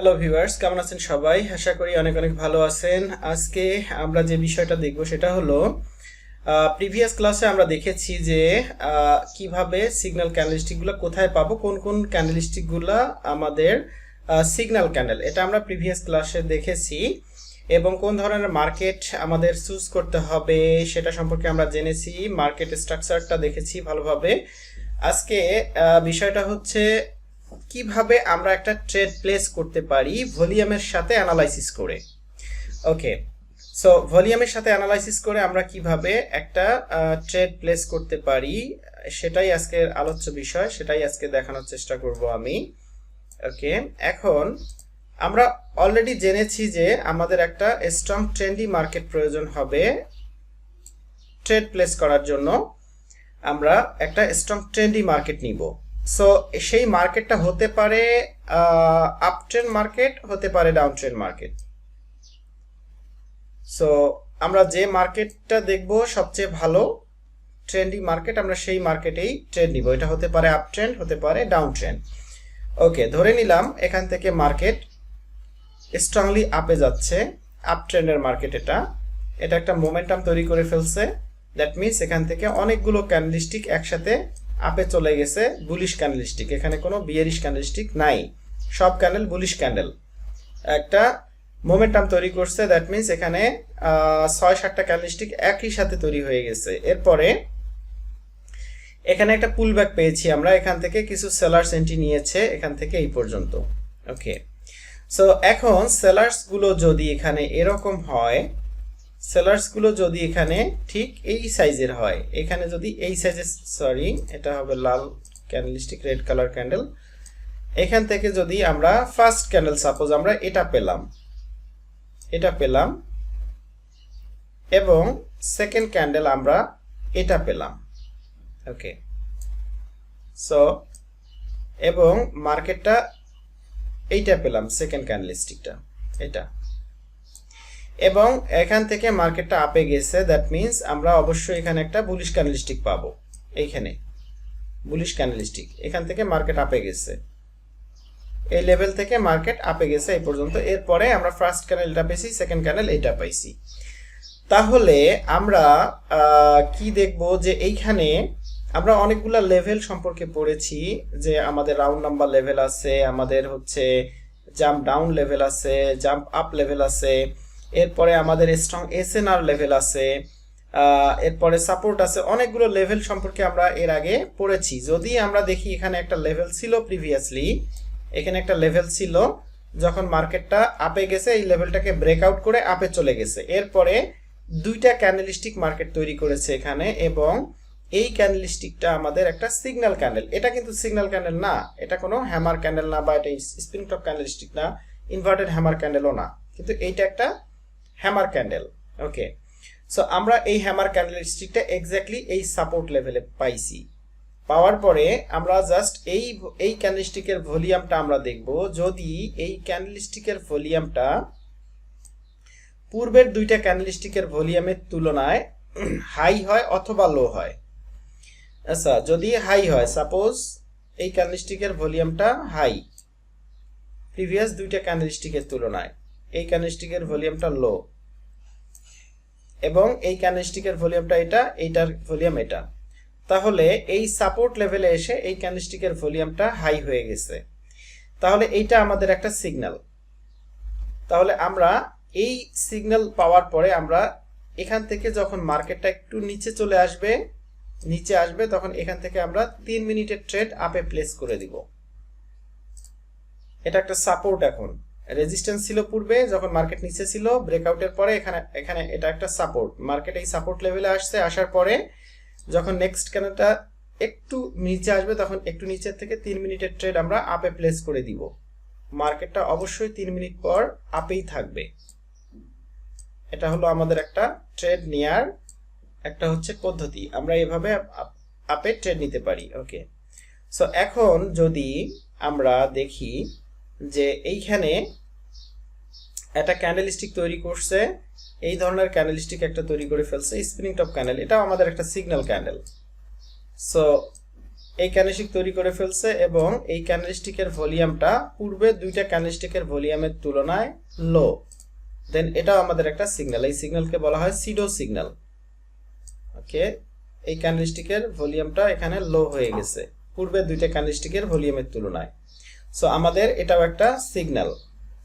Hello viewers, কেমন আছেন সবাই? আশা করি অনেক অনেক ভালো আছেন। আজকে আমরা যে বিষয়টা দেখব সেটা হলো প্রিভিয়াস ক্লাসে আমরা দেখেছি যে কিভাবে সিগন্যাল ক্যান্ডেলস্টিকগুলো কোথায় পাবো, কোন কোন ক্যান্ডেলস্টিকগুলো আমাদের সিগন্যাল ক্যান্ডেল, এটা আমরা প্রিভিয়াস ক্লাসে দেখেছি। এবং কোন ধরনের মার্কেট আমাদের চুজ করতে হবে সেটা সম্পর্কে আমরা জেনেছি, মার্কেট স্ট্রাকচারটা দেখেছি ভালোভাবে। আজকে বিষয়টা হচ্ছে কিভাবে আমরা একটা ট্রেড প্লেস করতে পারি ভলিউমের সাথে অ্যানালাইসিস করে। ওকে, সো ভলিউমের সাথে অ্যানালাইসিস করে আমরা কিভাবে একটা ট্রেড প্লেস করতে পারি সেটাই আজকের আলোচ্য বিষয়, সেটাই আজকে দেখানোর চেষ্টা করব আমি। ওকে, এখন আমরা অলরেডি জেনেছি যে আমাদের একটা স্ট্রং ট্রেন্ডি মার্কেট প্রয়োজন হবে ট্রেড প্লেস করার জন্য। আমরা একটা স্ট্রং ট্রেন্ডি মার্কেট নিব। সো সেই মার্কেটটা হতে পারে আপ ট্রেন্ড মার্কেট, হতে পারে ডাউন ট্রেন্ড মার্কেট। সো আমরা যে মার্কেটটা দেখব সবচেয়ে ভালো ট্রেন্ডি মার্কেট, আমরা সেই মার্কেটেই ট্রেড নিব। এটা হতে পারে আপ ট্রেন্ড, হতে পারে ডাউন ট্রেন্ড। ওকে, ধরে নিলাম এখান থেকে মার্কেট স্ট্রংলি আপে যাচ্ছে, আপ ট্রেন্ডের মার্কেট। এটা একটা মোমেন্টাম তৈরি করে ফেলছে। দ্যাট মিনস এখান থেকে অনেকগুলো ক্যান্ডেলস্টিক একসাথে আপে চলে গেছে, বুলিশ ক্যান্ডেলস্টিক। এখানে কোনো বিয়ারিশ ক্যান্ডেলস্টিক নাই, সব ক্যান্ডেল বুলিশ ক্যান্ডেল। একটা মোমেন্টাম তৈরি করছে, দ্যাট মিনস এখানে ৬-৭টা ক্যান্ডেলস্টিক একই সাথে তৈরি হয়ে গেছে। এরপরে এখানে একটা পুল ব্যাক পেয়েছি আমরা, এখান থেকে কিছু সেলার্স এন্ট্রি নিয়েছে এখান থেকে এই পর্যন্ত। ওকে, সো এখন সেলার্সগুলো যদি এখানে এরকম হয়, সেলার্সগুলো যদি এখানে ঠিক এই সাইজের হয়, এখানে যদি এই সাইজের, সরি এটা হবে লাল ক্যান্ডেলস্টিক, রেড কালার ক্যান্ডেল। এখান থেকে যদি আমরা ফার্স্ট ক্যান্ডেল সাপোজ আমরা এটা পেলাম এবং সেকেন্ড ক্যান্ডেল আমরা এটা পেলাম। ওকে, সো এবং মার্কেটটা এইটা পেলাম, সেকেন্ড ক্যান্ডেলস্টিকটা এটা, এবং এখান থেকে মার্কেটটা আপে গেছে। দ্যাট মিনস আমরা অবশ্যই এখানে একটা বুলিশ ক্যান্ডেলস্টিক পাবো। এইখানে বুলিশ ক্যান্ডেলস্টিক, এখান থেকে মার্কেট আপে গেছে, এই লেভেল থেকে মার্কেট আপে গেছে এই পর্যন্ত। এরপরে আমরা ফার্স্ট ক্যান্ডেল এটা পেয়েছি, সেকেন্ড ক্যান্ডেল এটা পাইছি। তাহলে আমরা কি দেখব যে এইখানে আমরা অনেকগুলা লেভেল সম্পর্কে পড়েছি, যে আমাদের রাউন্ড নাম্বার লেভেল আছে, আমাদের হচ্ছে জাম্প ডাউন লেভেল আছে, জাম্প আপ লেভেল আছে, এরপরে আমাদের স্ট্রং এসএনআর লেভেল আছে, এরপরে সাপোর্ট আছে। অনেকগুলো লেভেল সম্পর্কে আমরা এর আগে পড়েছি। যদি আমরা দেখি এখানে একটা লেভেল ছিল প্রিভিয়াসলি, এখানে একটা লেভেল ছিল, যখন মার্কেটটা আপে গেছে এই লেভেলটাকে ব্রেকআউট করে আপে চলে গেছে। এরপরে দুইটা ক্যান্ডেলস্টিক মার্কেট তৈরি করেছে এখানে, এবং এই ক্যান্ডেলস্টিকটা আমাদের একটা সিগন্যাল ক্যান্ডেল। এটা কিন্তু সিগন্যাল ক্যান্ডেল না, এটা কোনো হ্যামার ক্যান্ডেল না, বা এটা স্পিন টপ ক্যান্ডেলস্টিক না, ইনভার্টেড হ্যামার ক্যান্ডেলও না, কিন্তু এইটা একটা হ্যামার ক্যান্ডেল। ওকে, সো আমরা এই হ্যামার ক্যান্ডেলস্টিকটা এক্স্যাক্টলি এই সাপোর্ট লেভেলে পাইছি। পাওয়ার পরে আমরা জাস্ট এই ক্যান্ডেলস্টিকের ভলিউমটা আমরা দেখব। যদি এই ক্যান্ডেলস্টিকের ভলিউমটা পূর্বের দুইটা ক্যান্ডেলস্টিকের ভলিউমের তুলনায় হাই হয় অথবা লো হয়। আচ্ছা, যদি হাই হয়, সাপোজ এই ক্যান্ডেলস্টিকের ভলিউমটা হাই প্রিভিয়াস দুইটা ক্যান্ডেলস্টিকের তুলনায়, এই ক্যান্ডেলস্টিকের ভলিউমটা লো, এবং এই ক্যান্ডেলস্টিকের ভলিউমটা এটা, এইটার ভলিউম এটা, তাহলে এই সাপোর্ট লেভেলে এসে এই ক্যান্ডেলস্টিকের ভলিউমটা হাই হয়ে গেছে। তাহলে এইটা আমাদের একটা সিগন্যাল। তাহলে আমরা এই সিগন্যাল পাওয়ার পরে আমরা এখান থেকে যখন মার্কেটটা একটু নিচে চলে আসবে, নিচে আসবে, তখন এখান থেকে আমরা 3 মিনিটের ট্রেড আপে প্লেস করে দিব। এটা একটা সাপোর্ট। এখন রেজিস্ট্যান্স ছিল পূর্বে যখন মার্কেট নিচে ছিল, ব্রেকআউটের পরে এখানে এটা একটা সাপোর্ট। মার্কেট এই সাপোর্ট লেভেলে আসছে, আসার পরে যখন নেক্সট ক্যান্ডেলটা একটু নিচে আসবে, তখন একটু নিচের থেকে 3 মিনিটের ট্রেড আমরা আপে প্লেস করে দিব। মার্কেটটা অবশ্যই 3 মিনিট পর আপেই থাকবে। এটা হলো আমাদের একটা ট্রেড নেয়ার একটা হচ্ছে পদ্ধতি, আমরা এভাবে আপে ট্রেড নিতে পারি। ওকে, সো এখন যদি আমরা দেখি যে এইখানে একটা ক্যান্ডেলস্টিক তৈরি করছে, এই ধরনের ক্যান্ডেলস্টিক একটা তৈরি করে ফেলছে, স্পিনিং টপ ক্যান্ডেল। এটাও আমাদের একটা সিগন্যাল ক্যান্ডেল। সো এই ক্যান্ডেলস্টিক তৈরি করে ফেলছে এবং এই ক্যান্ডেলস্টিকের ভলিউমটা পূর্বে দুইটা ক্যান্ডেলস্টিকের ভলিউমের তুলনায় লো। দেন এটাও আমাদের একটা সিগন্যাল, এই সিগন্যালকে বলা হয় সিডো সিগন্যাল। ওকে, এই ক্যান্ডেলস্টিকের ভলিউমটা এখানে লো হয়ে গেছে পূর্বে দুইটা ক্যান্ডেলস্টিকের ভলিউমের তুলনায়। সো আমাদের এটাও একটা সিগন্যাল।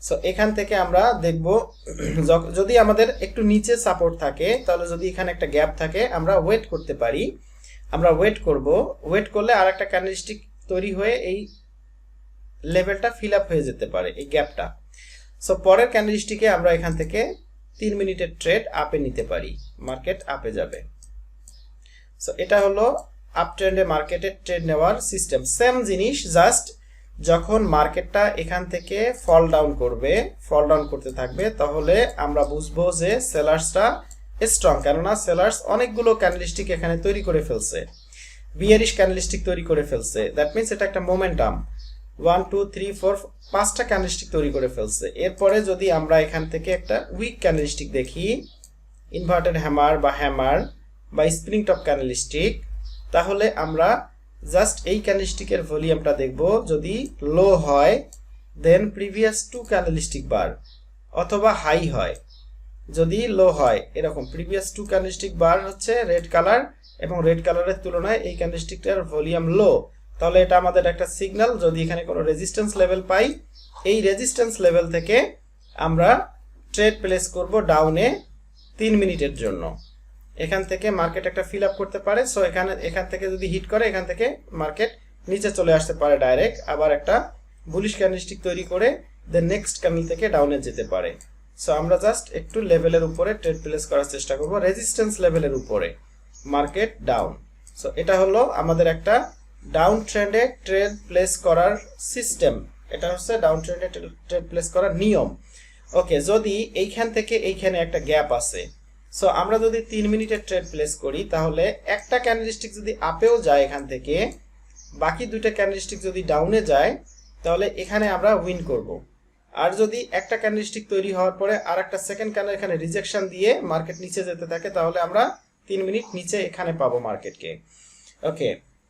সো এখান থেকে আমরা দেখব যদি আমাদের একটু নিচে সাপোর্ট থাকে, তাহলে যদি এখানে একটা গ্যাপ থাকে আমরা ওয়েট করতে পারি। আমরা ওয়েট করব, ওয়েট করলে আর একটা ক্যান্ডেলস্টিক তৈরি হয়ে এই লেভেলটা ফিল আপ হয়ে যেতে পারে, এই গ্যাপটা। সো পরের ক্যান্ডেলস্টিকে আমরা এখান থেকে 3 মিনিটের ট্রেড আপে নিতে পারি, মার্কেট আপে যাবে। সো এটা হলো আপ ট্রেন্ডে মার্কেটের ট্রেড নেওয়ার সিস্টেম। সেম জিনিস, জাস্ট যখন মার্কেটটা এখান থেকে ফল ডাউন করবে, ফল ডাউন করতে থাকবে, তাহলে আমরা বুঝবো যে সেলার্সটা স্ট্রং, কেননা সেলার্স অনেকগুলো ক্যান্ডেলস্টিক এখানে তৈরি করে ফেলছে, বিয়ারিশ ক্যান্ডেলস্টিক তৈরি করে ফেলছে। দ্যাট মিনস এটা একটা মোমেন্টাম, 1 2 3 4 5টা ক্যান্ডেলস্টিক তৈরি করে ফেলছে। এরপরে যদি আমরা এখান থেকে একটা উইক ক্যান্ডেলস্টিক দেখি, ইনভার্টেড হ্যামার বা হ্যামার বা স্প্রিং টপ ক্যান্ডেলস্টিক, তাহলে আমরা জাস্ট এই ক্যান্ডেলস্টিকের ভলিউমটা দেখব। যদি লো হয় দেন প্রিভিয়াস 2 ক্যান্ডেলস্টিক বার, অথবা হাই হয়। যদি লো হয় এরকম প্রিভিয়াস 2 ক্যান্ডেলস্টিক বার হচ্ছে রেড কালার, এবং রেড কালারের তুলনায় এই ক্যান্ডেলস্টিকটার ভলিউম লো, তাহলে এটা আমাদের একটা সিগন্যাল। যদি এখানে কোনো রেজিস্ট্যান্স লেভেল পাই, এই রেজিস্ট্যান্স লেভেল থেকে আমরা ট্রেড প্লেস করব ডাউনে 3 মিনিটের জন্য। এখান থেকে মার্কেট একটা ফিল আপ করতে পারে। সো এখান থেকে যদি হিট করে, এখান থেকে মার্কেট নিচে চলে আসতে পারে ডাইরেক্ট, আবার একটা বুলিশ ক্যান্ডেলস্টিক তৈরি করে দেন নেক্সট ক্যান্ডেল থেকে ডাউনে যেতে পারে। সো আমরা জাস্ট একটু লেভেলের উপরে ট্রেড প্লেস করার চেষ্টা করব, রেজিস্ট্যান্স লেভেলের উপরে মার্কেট ডাউন। সো এটা হলো আমাদের একটা ডাউন ট্রেন্ডে ট্রেড প্লেস করার সিস্টেম। এটা হচ্ছে ডাউন ট্রেন্ডে ট্রেড প্লেস করার নিয়ম। ওকে, যদি এইখান থেকে এইখানে একটা গ্যাপ আছে, সো আমরা যদি 3 মিনিটের ট্রেড প্লেস করি, তাহলে একটা ক্যান্ডেলস্টিক যদি আপেও যায় এখান থেকে, বাকি দুইটা ক্যান্ডেলস্টিক যদি ডাউনে যায়, তাহলে এখানে আমরা উইন করব। আর যদি একটা ক্যান্ডেলস্টিক তৈরি হওয়ার পরে আর একটা সেকেন্ড ক্যান্ডেল এখানে রিজেকশন দিয়ে মার্কেট নিচে যেতে থাকে, তাহলে আমরা 3 মিনিট নিচে এখানে পাবো মার্কেটকে। ওকে,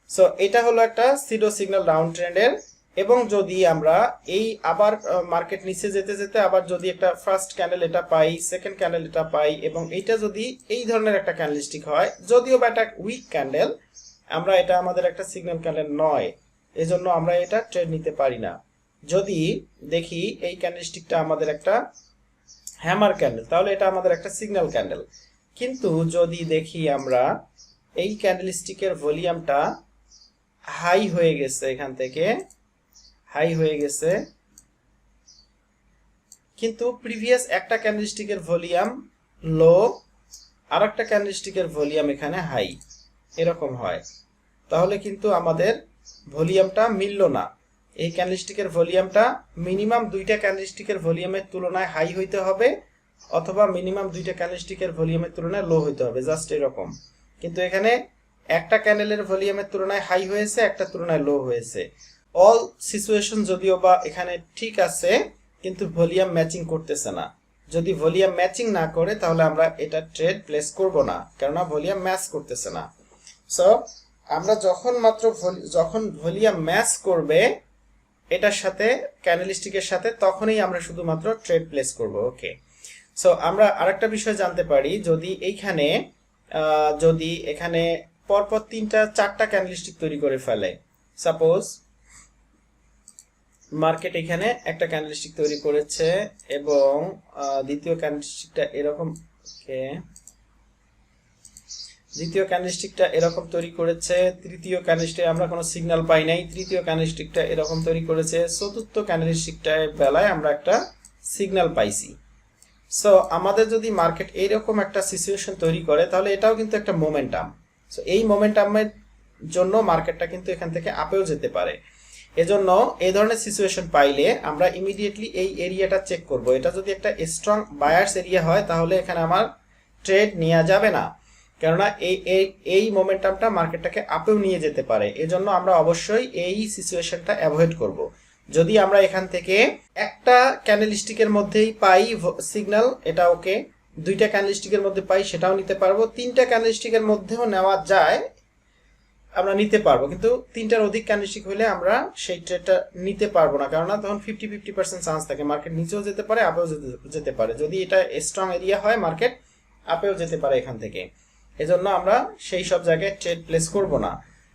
সো এটা হলো একটা সিডো সিগন্যাল ডাউন ট্রেন্ডের। এবং যদি আমরা এই আবার মার্কেট নিচে যেতে যেতে আবার যদি একটা ফার্স্ট ক্যান্ডেল এটা পাই, সেকেন্ড ক্যান্ডেল এটা পাই, এবং এইটা যদি এই ধরনের একটা ক্যান্ডেলস্টিক হয়, যদিও বা এটা উইক ক্যান্ডেল, আমরা এটা আমাদের একটা সিগন্যাল ক্যান্ডেল নয়, এজন্য আমরা এটা ট্রেড নিতে পারি না। যদি দেখি এই ক্যান্ডেলস্টিকটা আমাদের একটা হ্যামার ক্যান্ডেল, তাহলে এটা আমাদের একটা সিগন্যাল ক্যান্ডেল। কিন্তু যদি দেখি আমরা এই ক্যান্ডেলস্টিকের ভলিউমটা হাই হয়ে গেছে, এখান থেকে হাই হয়ে গেছে, কিন্তু প্রিভিয়াস একটা ক্যান্ডেলস্টিকের ভলিউম লো, আর একটা ক্যান্ডেলস্টিকের ভলিউম এখানে হাই, এরকম হয়, তাহলে কিন্তু আমাদের ভলিউমটা মিলল না। এই ক্যান্ডেলস্টিকের ভলিউমটা মিনিমাম দুইটা ক্যান্ডেলস্টিকের ভলিউমের তুলনায় হাই হইতে হবে, অথবা মিনিমাম দুইটা ক্যান্ডেলস্টিকের ভলিউমের তুলনায় লো হইতে হবে, জাস্ট এরকম। কিন্তু এখানে একটা ক্যান্ডেলের ভলিউমের তুলনায় হাই হয়েছে, একটা তুলনায় লো হয়েছে। অল সিচুয়েশন যদিও বা এখানে ঠিক আছে, কিন্তু ভলিউম ম্যাচিং করতেছে না। যদি ভলিউম ম্যাচিং না করে, তাহলে আমরা এটা ট্রেড প্লেস করব না, কেননা ভলিউম ম্যাচ করতেছে না। সো আমরা যখন ভলিউম ম্যাচ করবে এটার সাথে, ক্যান্ডেলস্টিকের সাথে, তখনই আমরা শুধুমাত্র ট্রেড প্লেস করব। ওকে, সো আমরা আরেকটা বিষয় জানতে পারি, যদি এখানে পরপর 3টা 4টা ক্যান্ডেলস্টিক তৈরি করে ফেলে, সাপোজ মার্কেট এখানে একটা ক্যান্ডেলস্টিক তৈরি করেছে এবং দ্বিতীয় ক্যান্ডেলস্টিকটা এরকম, দ্বিতীয় ক্যান্ডেলস্টিকটা এরকম তৈরি করেছে, তৃতীয় ক্যান্ডেলস্টিকে আমরা কোনো সিগন্যাল পাই নাই, তৃতীয় ক্যান্ডেলস্টিকটা এরকম তৈরি করেছে, চতুর্থ ক্যান্ডেলস্টিকটার বেলায় আমরা একটা সিগন্যাল পাইছি। সো আমাদের যদি মার্কেট এইরকম একটা সিচুয়েশন তৈরি করে, তাহলে এটাও কিন্তু একটা মোমেন্টাম। সো এই মোমেন্টামের জন্য মার্কেটটা কিন্তু এখান থেকে আপেও যেতে পারে। এজন্য এই ধরনের সিচুয়েশন পাইলে আমরা ইমিডিয়েটলি এই এরিয়াটা চেক করব। এটা যদি একটা স্ট্রং বায়ার্স এরিয়া হয়, তাহলে এখানে আমার ট্রেড নেওয়া যাবে না, কেননা এই মোমেন্টামটা মার্কেটটাকে আপেও নিয়ে যেতে পারে। এজন্য আমরা অবশ্যই এই সিচুয়েশনটা অ্যাভয়েড করব। যদি আমরা এখান থেকে একটা ক্যান্ডেলস্টিকের মধ্যেই পাই সিগন্যাল, এটা ওকে, দুইটা ক্যান্ডেলস্টিকের মধ্যে পাই, সেটাও নিতে পারবো, 3টা ক্যান্ডেলস্টিকের মধ্যেও নেওয়া যায়, আমরা নিতে পারবো, কিন্তু 3টার অধিক ক্যান্ডেলস্টিক হলে আমরা সেই ট্রেডটা নিতে পারবো না, কারণ তখন 50-50% চান্স থাকে মার্কেট নিচেও যেতে পারে, আপেও যেতে পারে। যদি এটা স্ট্রং এরিয়া হয় মার্কেট আপেও যেতে পারে এখান থেকে, এজন্য আমরা সেই সব জায়গায় ট্রেড প্লেস করব না।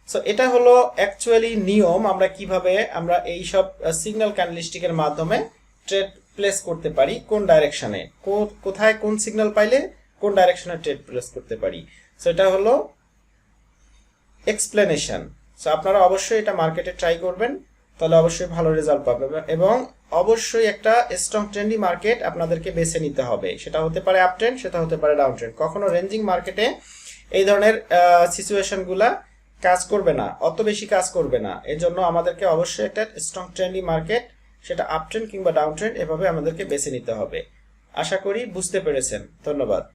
সো এটা হলো অ্যাকচুয়ালি নিয়ম, আমরা কিভাবে আমরা এই সব সিগন্যাল ক্যান্ডেলস্টিকের মাধ্যমে ট্রেড প্লেস করতে পারি, কোন ডাইরেকশনে, কোথায় কোন সিগন্যাল পাইলে কোন ডাইরেকশনে ট্রেড প্লেস করতে পারি। সো এটা হলো এক্সপ্লেনেশন। সো আপনারা অবশ্যই এটা মার্কেটে ট্রাই করবেন, তাহলে অবশ্যই ভালো রেজাল্ট পাবেন, এবং অবশ্যই একটা স্ট্রং ট্রেন্ডি মার্কেট আপনাদেরকে বেছে নিতে হবে। সেটা হতে পারে আপ ট্রেন্ড, সেটা হতে পারে ডাউন ট্রেন্ড। কখনো রেঞ্জিং মার্কেটে এই ধরনের সিচুয়েশনগুলা কাজ করবে না, অত বেশি কাজ করবে না। এর জন্য আমাদেরকে অবশ্যই একটা স্ট্রং ট্রেন্ডি মার্কেট, সেটা আপ ট্রেন্ড কিংবা ডাউন ট্রেন্ড, এভাবে আমাদেরকে বেছে নিতে হবে। আশা করি বুঝতে পেরেছেন। ধন্যবাদ।